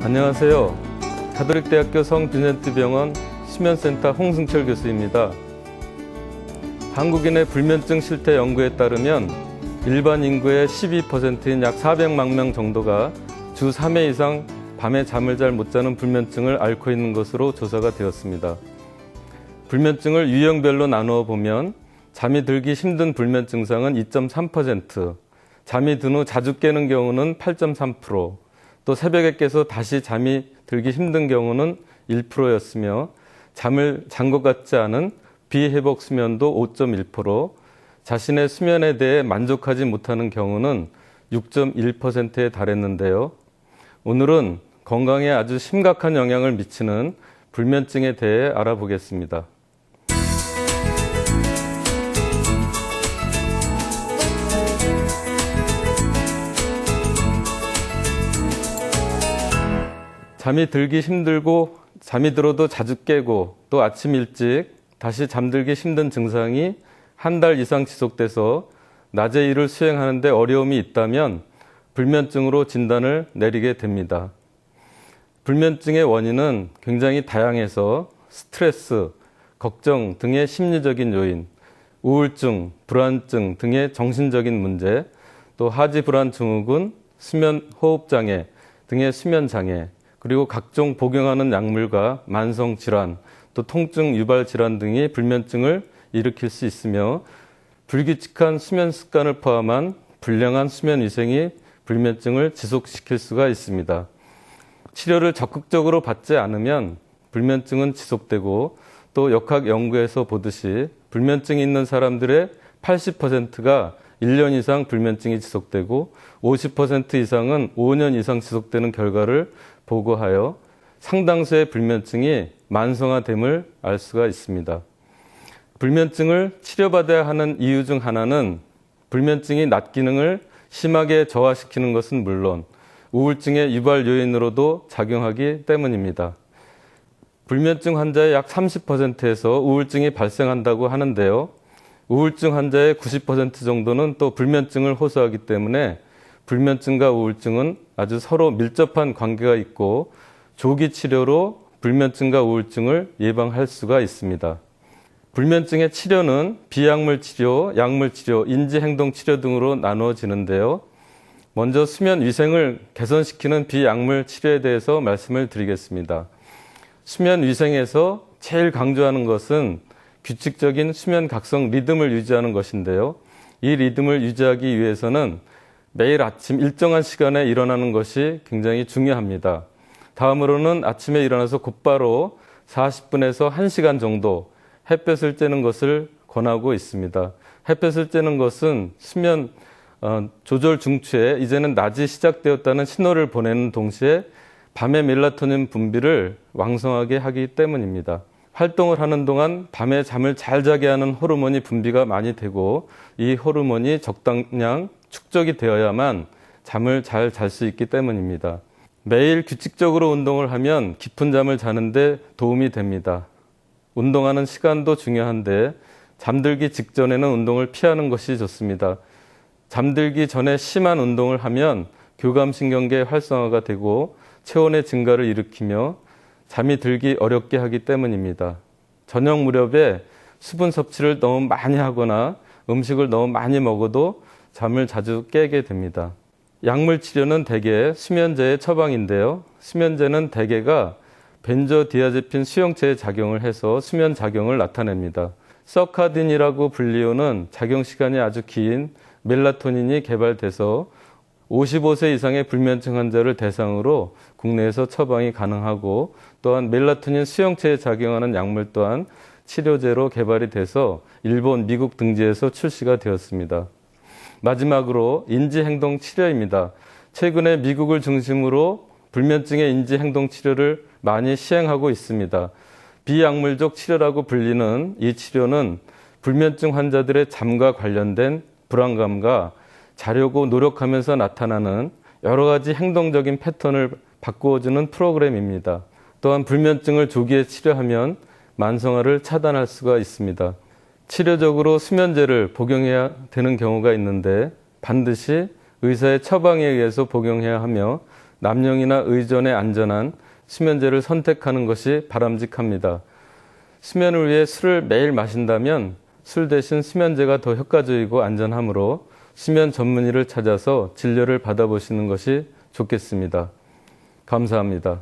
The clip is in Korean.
안녕하세요. 가톨릭대학교 성비넨트병원 수면센터 홍승철 교수입니다. 한국인의 불면증 실태 연구에 따르면 일반 인구의 12%인 약 400만 명 정도가 주 3회 이상 밤에 잠을 잘 못 자는 불면증을 앓고 있는 것으로 조사가 되었습니다. 불면증을 유형별로 나누어 보면 잠이 들기 힘든 불면 증상은 2.3%, 잠이 든 후 자주 깨는 경우는 8.3%, 또 새벽에 깨서 다시 잠이 들기 힘든 경우는 1%였으며 잠을 잔 것 같지 않은 비회복 수면도 5.1%, 자신의 수면에 대해 만족하지 못하는 경우는 6.1%에 달했는데요. 오늘은 건강에 아주 심각한 영향을 미치는 불면증에 대해 알아보겠습니다. 잠이 들기 힘들고 잠이 들어도 자주 깨고 또 아침 일찍 다시 잠들기 힘든 증상이 한 달 이상 지속돼서 낮에 일을 수행하는 데 어려움이 있다면 불면증으로 진단을 내리게 됩니다. 불면증의 원인은 굉장히 다양해서 스트레스, 걱정 등의 심리적인 요인, 우울증, 불안증 등의 정신적인 문제, 또 하지불안 증후군, 수면 호흡장애 등의 수면장애, 그리고 각종 복용하는 약물과 만성질환, 또 통증 유발 질환 등이 불면증을 일으킬 수 있으며 불규칙한 수면 습관을 포함한 불량한 수면 위생이 불면증을 지속시킬 수가 있습니다. 치료를 적극적으로 받지 않으면 불면증은 지속되고 또 역학 연구에서 보듯이 불면증이 있는 사람들의 80%가 1년 이상 불면증이 지속되고 50% 이상은 5년 이상 지속되는 결과를 보고하여 상당수의 불면증이 만성화됨을 알 수가 있습니다. 불면증을 치료받아야 하는 이유 중 하나는 불면증이 낮 기능을 심하게 저하시키는 것은 물론 우울증의 유발 요인으로도 작용하기 때문입니다. 불면증 환자의 약 30%에서 우울증이 발생한다고 하는데요. 우울증 환자의 90% 정도는 또 불면증을 호소하기 때문에 불면증과 우울증은 아주 서로 밀접한 관계가 있고 조기 치료로 불면증과 우울증을 예방할 수가 있습니다. 불면증의 치료는 비약물 치료, 약물 치료, 인지행동 치료 등으로 나누어지는데요. 먼저 수면 위생을 개선시키는 비약물 치료에 대해서 말씀을 드리겠습니다. 수면 위생에서 제일 강조하는 것은 규칙적인 수면 각성 리듬을 유지하는 것인데요. 이 리듬을 유지하기 위해서는 매일 아침 일정한 시간에 일어나는 것이 굉장히 중요합니다. 다음으로는 아침에 일어나서 곧바로 40분에서 1시간 정도 햇볕을 쬐는 것을 권하고 있습니다. 햇볕을 쬐는 것은 수면 조절 중추에 이제는 낮이 시작되었다는 신호를 보내는 동시에 밤의 멜라토닌 분비를 왕성하게 하기 때문입니다. 활동을 하는 동안 밤에 잠을 잘 자게 하는 호르몬이 분비가 많이 되고 이 호르몬이 적당량 축적이 되어야만 잠을 잘 잘 수 있기 때문입니다. 매일 규칙적으로 운동을 하면 깊은 잠을 자는데 도움이 됩니다. 운동하는 시간도 중요한데 잠들기 직전에는 운동을 피하는 것이 좋습니다. 잠들기 전에 심한 운동을 하면 교감신경계 활성화가 되고 체온의 증가를 일으키며 잠이 들기 어렵게 하기 때문입니다. 저녁 무렵에 수분 섭취를 너무 많이 하거나 음식을 너무 많이 먹어도 잠을 자주 깨게 됩니다. 약물 치료는 대개 수면제의 처방인데요. 수면제는 대개가 벤조디아제핀 수용체의 작용을 해서 수면 작용을 나타냅니다. 서카딘이라고 불리우는 작용 시간이 아주 긴 멜라토닌이 개발돼서 55세 이상의 불면증 환자를 대상으로 국내에서 처방이 가능하고 또한 멜라토닌 수용체에 작용하는 약물 또한 치료제로 개발이 돼서 일본, 미국 등지에서 출시가 되었습니다. 마지막으로 인지행동 치료입니다. 최근에 미국을 중심으로 불면증의 인지행동 치료를 많이 시행하고 있습니다. 비약물적 치료라고 불리는 이 치료는 불면증 환자들의 잠과 관련된 불안감과 자려고 노력하면서 나타나는 여러 가지 행동적인 패턴을 바꾸어주는 프로그램입니다. 또한 불면증을 조기에 치료하면 만성화를 차단할 수가 있습니다. 치료적으로 수면제를 복용해야 되는 경우가 있는데 반드시 의사의 처방에 의해서 복용해야 하며 남용이나 의존에 안전한 수면제를 선택하는 것이 바람직합니다. 수면을 위해 술을 매일 마신다면 술 대신 수면제가 더 효과적이고 안전하므로 수면 전문의를 찾아서 진료를 받아보시는 것이 좋겠습니다. 감사합니다.